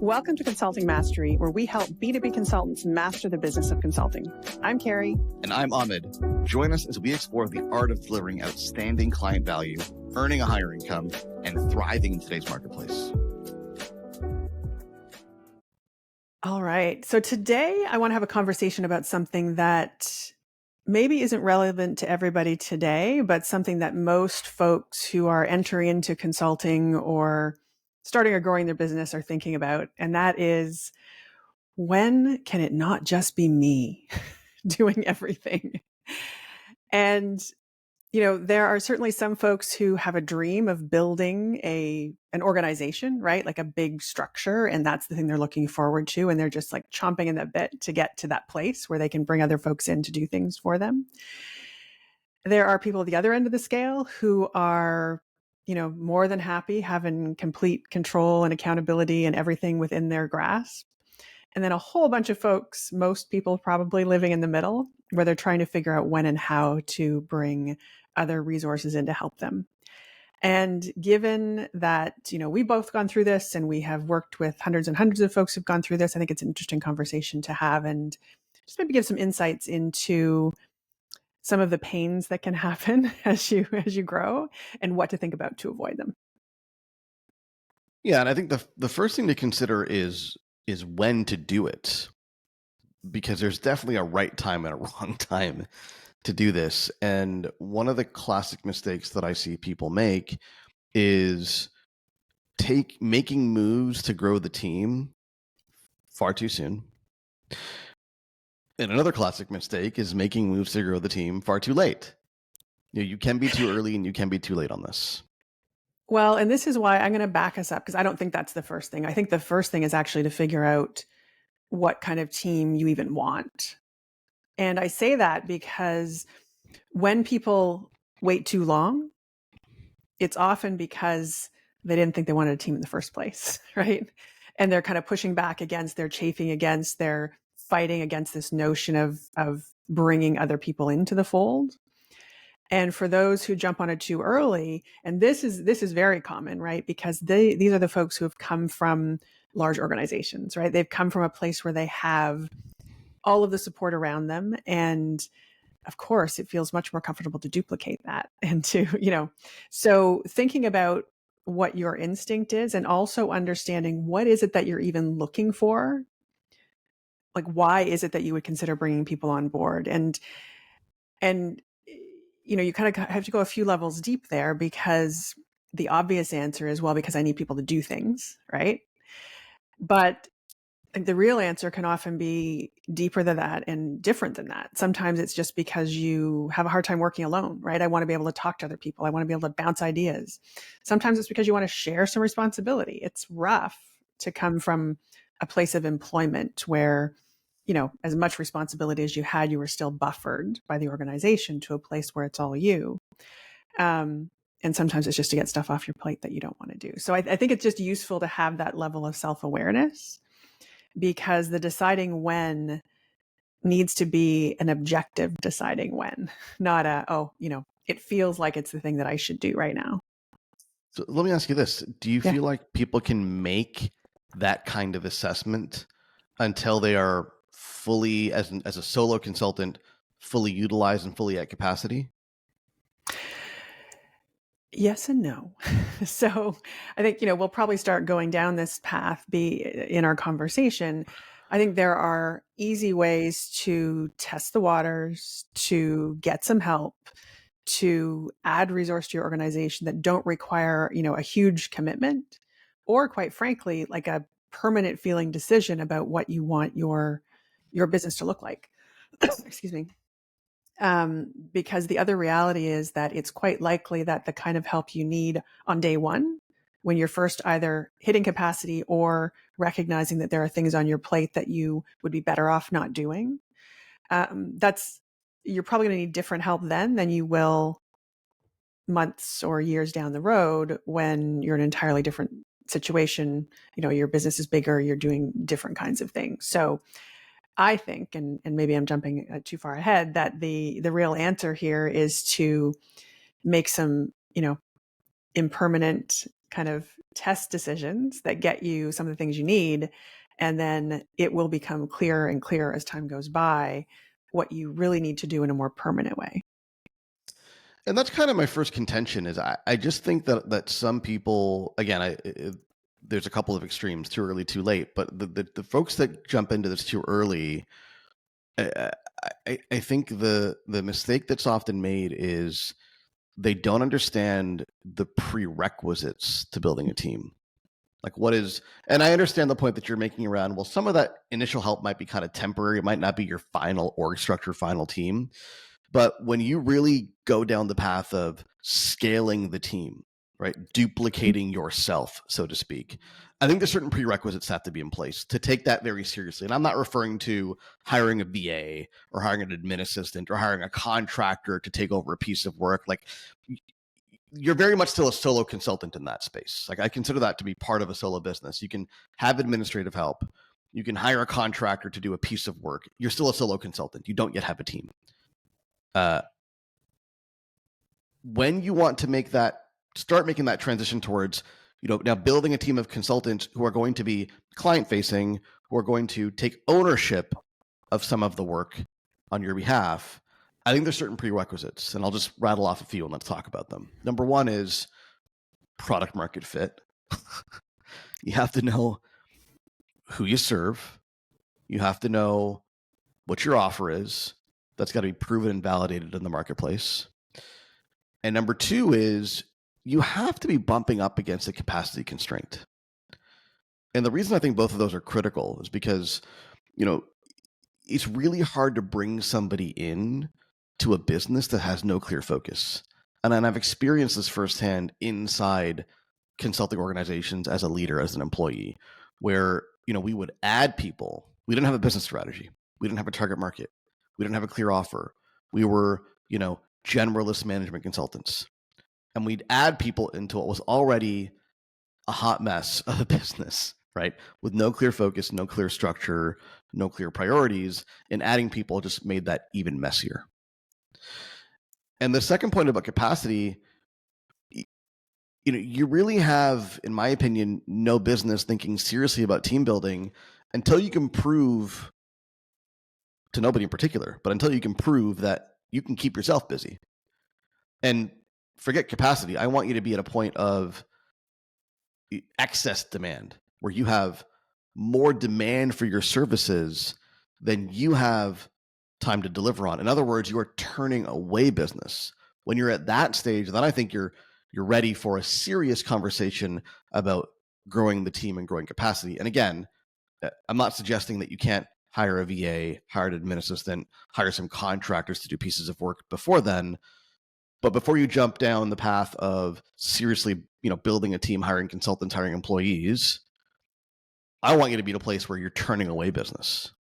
Welcome to Consulting Mastery, where we help B2B consultants master the business of consulting. I'm Carrie. And I'm Ahmed. Join us as we explore the art of delivering outstanding client value, earning a higher income, and thriving in today's marketplace. All right. So today I want to have a conversation about something that maybe isn't relevant to everybody today, but something that most folks who are entering into consulting or starting or growing their business are thinking about. And that is, when can it not just be me doing everything? And, there are certainly some folks who have a dream of building an organization, right? Like a big structure. And that's the thing they're looking forward to. And they're just like chomping in the bit to get to that place where they can bring other folks in to do things for them. There are people at the other end of the scale who are, more than happy having complete control and accountability and everything within their grasp. And then a whole bunch of folks, most people probably living in the middle, where they're trying to figure out when and how to bring other resources in to help them. And given that, we've both gone through this and we have worked with hundreds and hundreds of folks who've gone through this, I think it's an interesting conversation to have and just maybe give some insights into some of the pains that can happen as you grow and what to think about to avoid them. Yeah, and I think the first thing to consider is when to do it, because there's definitely a right time and a wrong time to do this. And one of the classic mistakes that I see people make is making moves to grow the team far too soon. And another classic mistake is making moves to grow the team far too late. You can be too early and you can be too late on this. Well, and this is why I'm going to back us up, because I don't think that's the first thing. I think the first thing is actually to figure out what kind of team you even want. And I say that because when people wait too long, it's often because they didn't think they wanted a team in the first place, right? And they're kind of pushing back against, they're chafing against, they're fighting against this notion of bringing other people into the fold. And for those who jump on it too early, and this is very common, right? Because these are the folks who have come from large organizations, right? They've come from a place where they have all of the support around them. And of course, it feels much more comfortable to duplicate that and to, so thinking about what your instinct is and also understanding what is it that you're even looking for? Like, why is it that you would consider bringing people on board? And you kind of have to go a few levels deep there, because the obvious answer is, well, because I need people to do things, right? But the real answer can often be deeper than that and different than that. Sometimes it's just because you have a hard time working alone, right? I want to be able to talk to other people. I want to be able to bounce ideas. Sometimes it's because you want to share some responsibility. It's rough to come from a place of employment where, as much responsibility as you had, you were still buffered by the organization to a place where it's all you. And sometimes it's just to get stuff off your plate that you don't want to do. So I think it's just useful to have that level of self-awareness, because the deciding when needs to be an objective deciding when, not it feels like it's the thing that I should do right now. So let me ask you this. Do you feel like people can make that kind of assessment until they are fully, as a solo consultant, fully utilized and fully at capacity? Yes and no. So I think, we'll probably start going down this path in our conversation. I think there are easy ways to test the waters, to get some help, to add resource to your organization that don't require, a huge commitment, or quite frankly, like a permanent feeling decision about what you want your business to look like. Excuse me. Because the other reality is that it's quite likely that the kind of help you need on day one, when you're first either hitting capacity or recognizing that there are things on your plate that you would be better off not doing, you're probably going to need different help then than you will months or years down the road when you're in an entirely different situation. Your business is bigger, you're doing different kinds of things. So I think, and maybe I'm jumping too far ahead, that the real answer here is to make some, impermanent kind of test decisions that get you some of the things you need. And then it will become clearer and clearer as time goes by what you really need to do in a more permanent way. And that's kind of my first contention is I just think that some people, again, there's a couple of extremes, too early, too late, but the folks that jump into this too early, I think the mistake that's often made is they don't understand the prerequisites to building a team. Like what is, and I understand the point that you're making around, well, some of that initial help might be kind of temporary. It might not be your final org structure, final team. But when you really go down the path of scaling the team, right, duplicating yourself, so to speak, I think there's certain prerequisites that have to be in place to take that very seriously. And I'm not referring to hiring a VA or hiring an admin assistant or hiring a contractor to take over a piece of work. Like you're very much still a solo consultant in that space. Like I consider that to be part of a solo business. You can have administrative help. You can hire a contractor to do a piece of work. You're still a solo consultant. You don't yet have a team. When you want to start making that transition towards, now building a team of consultants who are going to be client facing, who are going to take ownership of some of the work on your behalf, I think there's certain prerequisites, and I'll just rattle off a few and let's talk about them. Number one is product market fit. You have to know who you serve. You have to know what your offer is. That's got to be proven and validated in the marketplace. And number two is you have to be bumping up against a capacity constraint. And the reason I think both of those are critical is because, it's really hard to bring somebody in to a business that has no clear focus. And I've experienced this firsthand inside consulting organizations as a leader, as an employee, where, we would add people. We didn't have a business strategy. We didn't have a target market. We didn't have a clear offer. We were, generalist management consultants. And we'd add people into what was already a hot mess of a business, right? With no clear focus, no clear structure, no clear priorities. And adding people just made that even messier. And the second point about capacity, you really have, in my opinion, no business thinking seriously about team building until you can prove to nobody in particular, but until you can prove that you can keep yourself busy. And forget capacity. I want you to be at a point of excess demand where you have more demand for your services than you have time to deliver on. In other words, you are turning away business. When you're at that stage, then I think you're ready for a serious conversation about growing the team and growing capacity. And again, I'm not suggesting that you can't hire a VA, hire an admin assistant, hire some contractors to do pieces of work before then. But before you jump down the path of seriously, building a team, hiring consultants, hiring employees, I want you to be at a place where you're turning away business.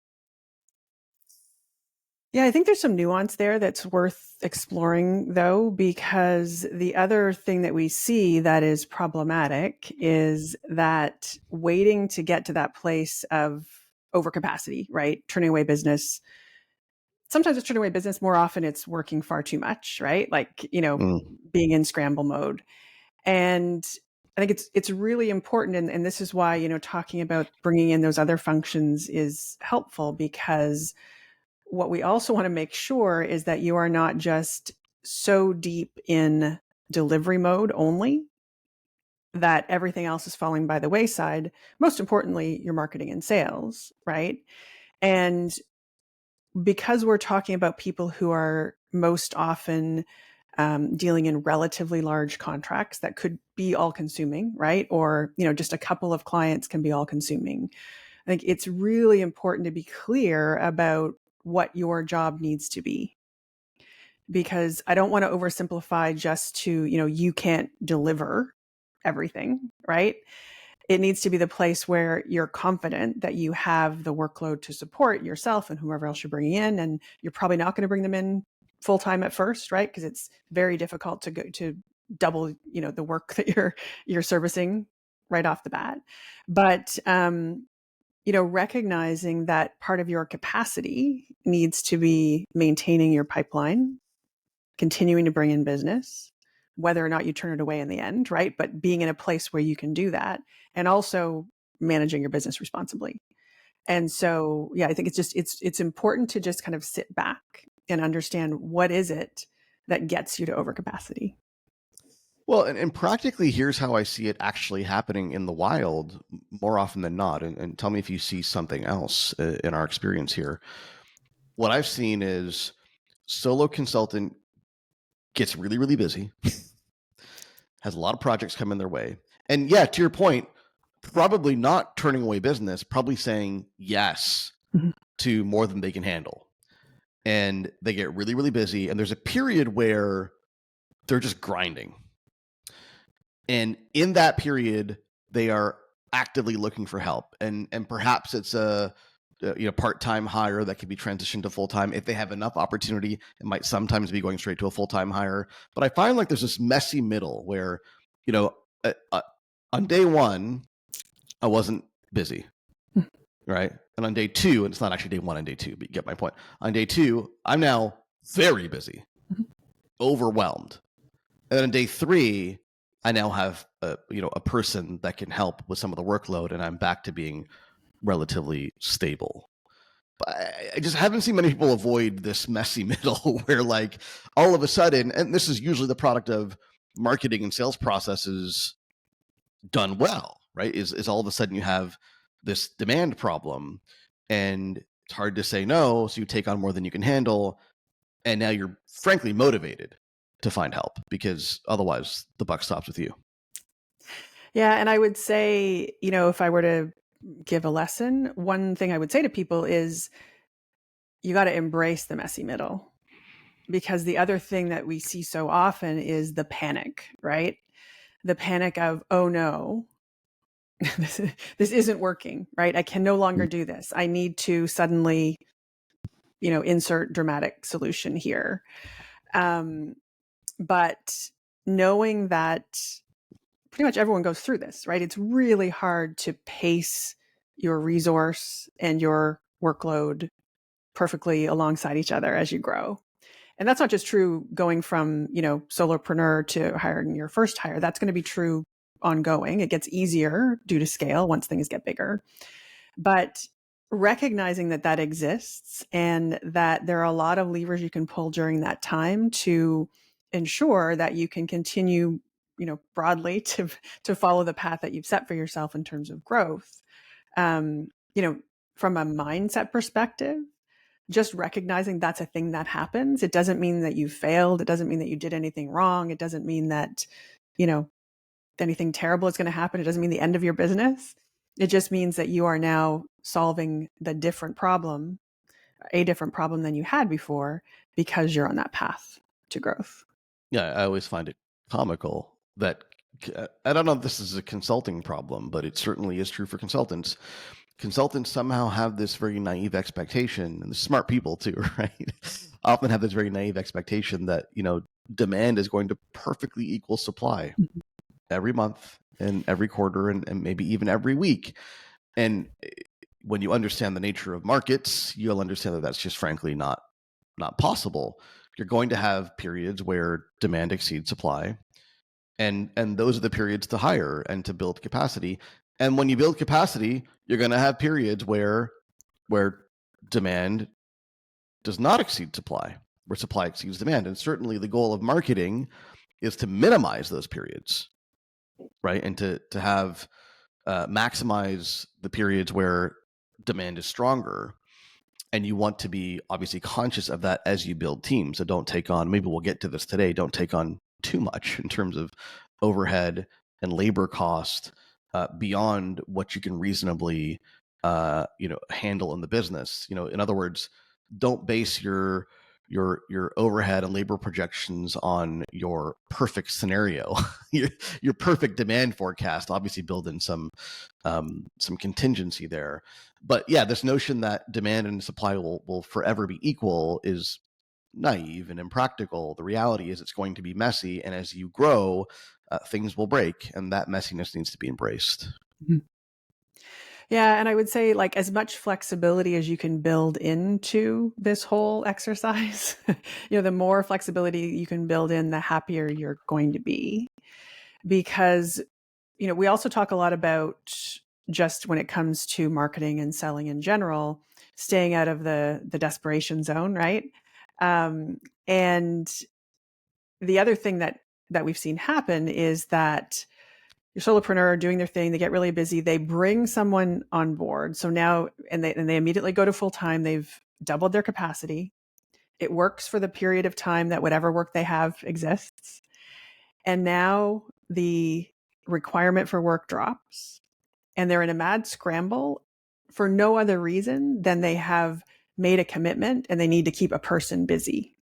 Yeah, I think there's some nuance there that's worth exploring, though, because the other thing that we see that is problematic is that waiting to get to that place of overcapacity, right? Turning away business. Sometimes it's turning away business. More often it's working far too much, right? Like, being in scramble mode. And I think it's really important. And this is why, talking about bringing in those other functions is helpful, because what we also want to make sure is that you are not just so deep in delivery mode only that everything else is falling by the wayside. Most importantly, your marketing and sales, right? And because we're talking about people who are most often dealing in relatively large contracts that could be all consuming, right? Or, just a couple of clients can be all consuming. I think it's really important to be clear about what your job needs to be, because I don't want to oversimplify just to, you can't deliver everything, right? It needs to be the place where you're confident that you have the workload to support yourself and whoever else you're bringing in. And you're probably not going to bring them in full time at first, right? Because it's very difficult to go to double, the work that you're servicing right off the bat. But recognizing that part of your capacity needs to be maintaining your pipeline, continuing to bring in business, whether or not you turn it away in the end, right? But being in a place where you can do that, and also managing your business responsibly. And so, yeah, I think it's important to just kind of sit back and understand what is it that gets you to overcapacity. Well, and practically, here's how I see it actually happening in the wild more often than not. And tell me if you see something else in our experience here. What I've seen is solo consultant gets really, really busy, has a lot of projects coming their way. And yeah, to your point, probably not turning away business, probably saying yes Mhm. to more than they can handle. And they get really, really busy. And there's a period where they're just grinding. And in that period, they are actively looking for help. And perhaps it's a part-time hire that can be transitioned to full-time. If they have enough opportunity, it might sometimes be going straight to a full-time hire. But I find like there's this messy middle where, on day one, I wasn't busy, right? And on day two, and it's not actually day one and day two, but you get my point. On day two, I'm now very busy, Mhm. overwhelmed. And then on day three, I now have a person that can help with some of the workload, and I'm back to being relatively stable. But I just haven't seen many people avoid this messy middle where, like, all of a sudden, and this is usually the product of marketing and sales processes done well, right? Is all of a sudden you have this demand problem, and it's hard to say no, so you take on more than you can handle, and now you're frankly motivated to find help because otherwise the buck stops with you. Yeah, and I would say, if I were to give a lesson, one thing I would say to people is you got to embrace the messy middle, because the other thing that we see so often is the panic, right? The panic of, oh no, this isn't working, right? I can no longer do this. I need to suddenly, insert dramatic solution here. Um, but knowing that pretty much everyone goes through this, right? It's really hard to pace your resource and your workload perfectly alongside each other as you grow. And that's not just true going from, solopreneur to hiring your first hire. That's going to be true ongoing. It gets easier due to scale once things get bigger. But recognizing that that exists and that there are a lot of levers you can pull during that time to ensure that you can continue, broadly to follow the path that you've set for yourself in terms of growth. Um, you know, from a mindset perspective, just recognizing that's a thing that happens. It doesn't mean that you failed. It doesn't mean that you did anything wrong. It doesn't mean that, you know, anything terrible is going to happen. It doesn't mean the end of your business. It just means that you are now solving a different problem than you had before, because you're on that path to growth. Yeah, I always find it comical that I don't know if this is a consulting problem, but it certainly is true for consultants. Consultants somehow have this very naive expectation, and the smart people too, right? Often have this very naive expectation that, demand is going to perfectly equal supply every month and every quarter and maybe even every week. And when you understand the nature of markets, you'll understand that that's just frankly not possible. You're going to have periods where demand exceeds supply, and those are the periods to hire and to build capacity. And when you build capacity, you're going to have periods where demand does not exceed supply, where supply exceeds demand. And certainly the goal of marketing is to minimize those periods, right? And to have maximize the periods where demand is stronger. And you want to be obviously conscious of that as you build teams. So don't take on, maybe we'll get to this today, don't take on too much in terms of overhead and labor cost beyond what you can reasonably handle in the business. In other words, don't base your overhead and labor projections on your perfect scenario, your perfect demand forecast. Obviously, build in some contingency there. But yeah, this notion that demand and supply will forever be equal is naive and impractical. The reality is it's going to be messy, and as you grow, things will break, and that messiness needs to be embraced. Mhm. Yeah, and I would say like as much flexibility as you can build into this whole exercise, the more flexibility you can build in, the happier you're going to be. Because, we also talk a lot about just when it comes to marketing and selling in general, staying out of the desperation zone, right? And the other thing that we've seen happen is that your solopreneur doing their thing, they get really busy, they bring someone on board. So now, and they immediately go to full time, they've doubled their capacity. It works for the period of time that whatever work they have exists. And now the requirement for work drops and they're in a mad scramble for no other reason than they have made a commitment and they need to keep a person busy.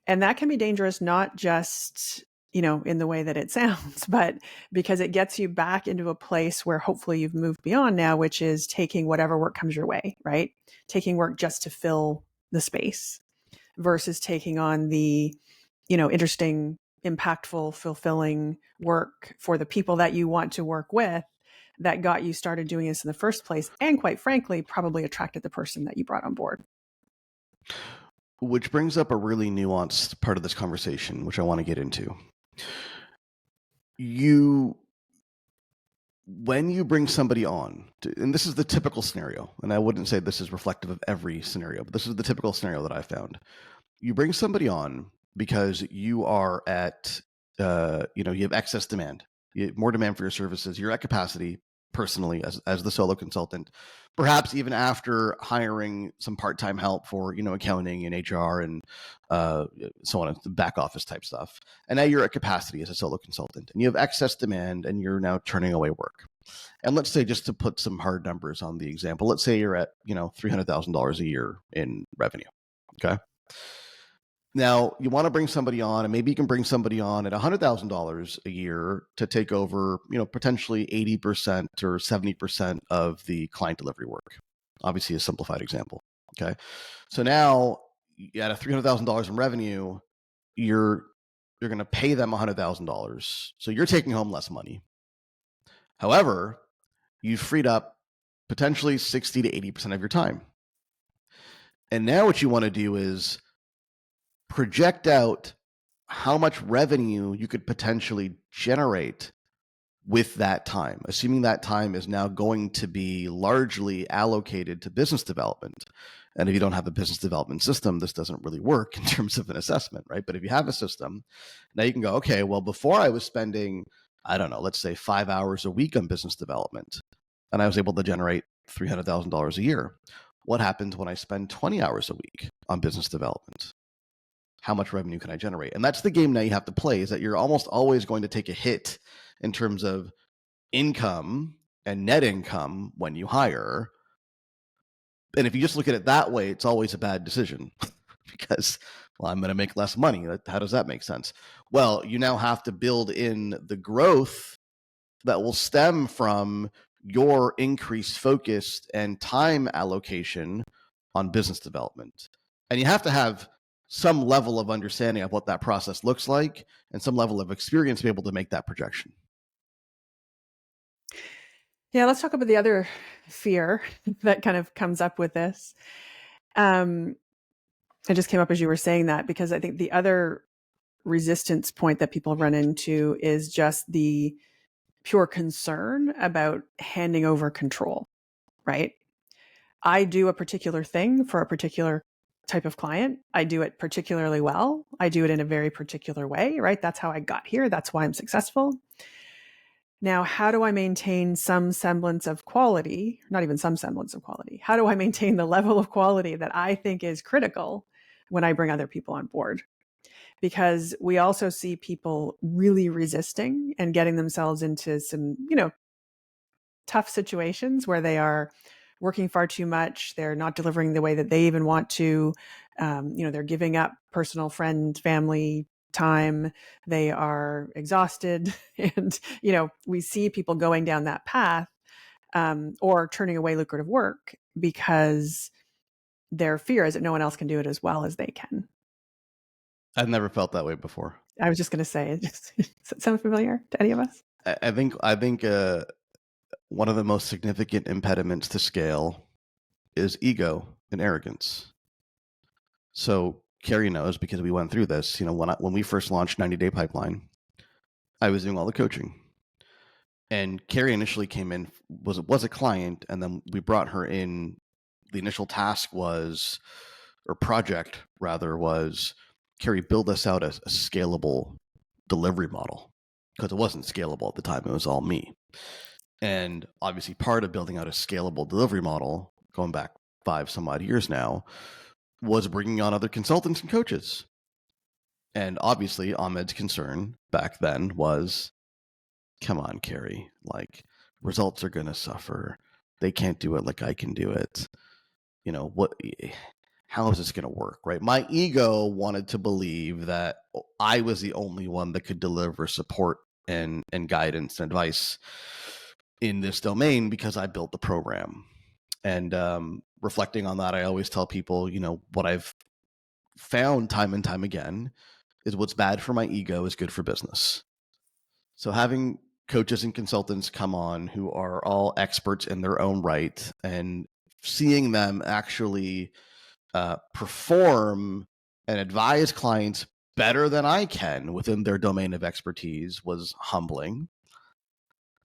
And that can be dangerous, not just, in the way that it sounds, but because it gets you back into a place where hopefully you've moved beyond now, which is taking whatever work comes your way, right? Taking work just to fill the space versus taking on the, interesting, impactful, fulfilling work for the people that you want to work with that got you started doing this in the first place. And quite frankly, probably attracted the person that you brought on board. Which brings up a really nuanced part of this conversation, which I want to get into. When you bring somebody on, and this is the typical scenario, and I wouldn't say this is reflective of every scenario, but this is the typical scenario that I found. You bring somebody on because you are at, you have excess demand, you have more demand for your services, you're at capacity personally as the solo consultant, perhaps even after hiring some part-time help for, accounting and HR and so on, the back office type stuff. And now you're at capacity as a solo consultant and you have excess demand and you're now turning away work. And let's say, just to put some hard numbers on the example, let's say you're at, $300,000 a year in revenue. Okay. Now you want to bring somebody on, and maybe you can bring somebody on at $100,000 a year to take over, potentially 80% or 70% of the client delivery work. Obviously, a simplified example. Okay. So now at a $300,000 in revenue, you're going to pay them $100,000. So you're taking home less money. However, you've freed up potentially 60 to 80% of your time. And now what you want to do is project out how much revenue you could potentially generate with that time, assuming that time is now going to be largely allocated to business development. And if you don't have a business development system, this doesn't really work in terms of an assessment, right? But if you have a system, now you can go, okay, well, before I was spending, I don't know, let's say 5 hours a week on business development, and I was able to generate $300,000 a year. What happens when I spend 20 hours a week on business development? How much revenue can I generate? And that's the game now you have to play, is that you're almost always going to take a hit in terms of income and net income when you hire. And if you just look at it that way, it's always a bad decision because, well, I'm going to make less money. How does that make sense? Well, you now have to build in the growth that will stem from your increased focus and time allocation on business development. And you have to have some level of understanding of what that process looks like and some level of experience to be able to make that projection. Yeah, let's talk about the other fear that kind of comes up with this. It just came up as you were saying that, because I think the other resistance point that people run into is just the pure concern about handing over control, right? I do a particular thing for a particular type of client. I do it particularly well. I do it in a very particular way, right? That's how I got here. That's why I'm successful. Now, how do I maintain some semblance of quality? Not even some semblance of quality. How do I maintain the level of quality that I think is critical when I bring other people on board? Because we also see people really resisting and getting themselves into some, tough situations where they are working far too much. They're not delivering the way that they even want to. They're giving up personal, friend, family time. They are exhausted. And, we see people going down that path, or turning away lucrative work because their fear is that no one else can do it as well as they can. I've never felt that way before. I was just going to say, does it sound familiar to any of us? I think one of the most significant impediments to scale is ego and arrogance. So Carrie knows, because we went through this. When we first launched 90 Day Pipeline, I was doing all the coaching, and Carrie initially came in, was a client, and then we brought her in. The initial task was, or project rather, was Carrie, build us out a scalable delivery model, because it wasn't scalable at the time. It was all me. And obviously part of building out a scalable delivery model, going back 5 some odd years now, was bringing on other consultants and coaches. And obviously Ahmed's concern back then was, come on, Carrie, like, results are going to suffer. They can't do it like I can do it. What, how is this going to work, right? My ego wanted to believe that I was the only one that could deliver support and guidance and advice in this domain, because I built the program. And reflecting on that, I always tell people, what I've found time and time again is what's bad for my ego is good for business. So having coaches and consultants come on who are all experts in their own right, and seeing them actually perform and advise clients better than I can within their domain of expertise was humbling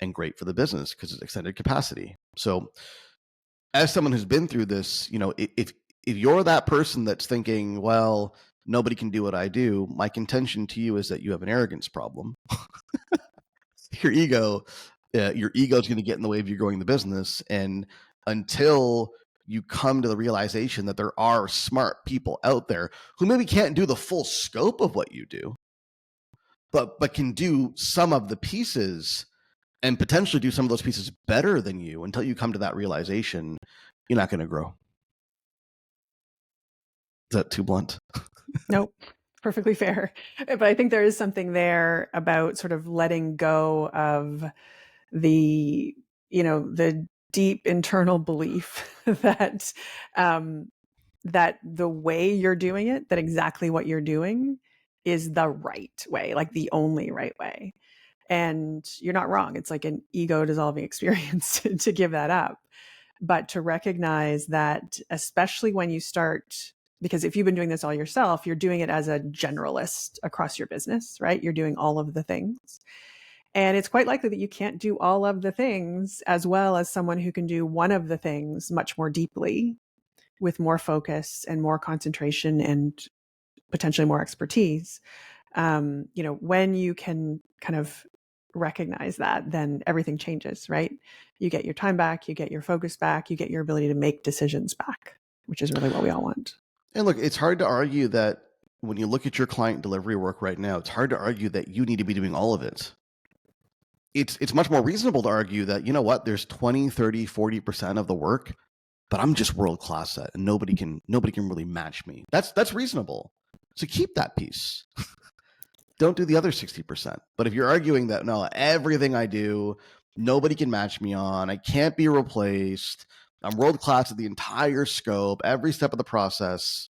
and great for the business, because it's extended capacity. So as someone who's been through this, if you're that person that's thinking, well, nobody can do what I do, my contention to you is that you have an arrogance problem. Your ego is going to get in the way of you growing the business. And until you come to the realization that there are smart people out there who maybe can't do the full scope of what you do, but can do some of the pieces, and potentially do some of those pieces better than you, until you come to that realization, you're not going to grow. Is that too blunt? Nope. Perfectly fair. But I think there is something there about sort of letting go of the, the deep internal belief that, that the way you're doing it, that exactly what you're doing is the right way, like the only right way. And you're not wrong. It's like an ego dissolving experience to give that up. But to recognize that, especially when you start, because if you've been doing this all yourself, you're doing it as a generalist across your business, right? You're doing all of the things. And it's quite likely that you can't do all of the things as well as someone who can do one of the things much more deeply, with more focus and more concentration and potentially more expertise. When you can kind of recognize that, then everything changes, right? You get your time back, you get your focus back, you get your ability to make decisions back, which is really what we all want. And look, it's hard to argue that when you look at your client delivery work right now, it's hard to argue that you need to be doing all of it. It's much more reasonable to argue that, there's 20, 30, 40% of the work, but I'm just world class at, and nobody can really match me. That's reasonable. So keep that piece. Don't do the other 60%. But if you're arguing that, no, everything I do, nobody can match me on, I can't be replaced, I'm world class at the entire scope, every step of the process,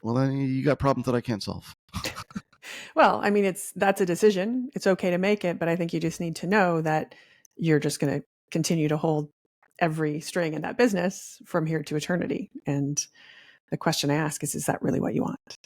well, then you got problems that I can't solve. Well, I mean, that's a decision. It's okay to make it, but I think you just need to know that you're just going to continue to hold every string in that business from here to eternity. And the question I ask is that really what you want?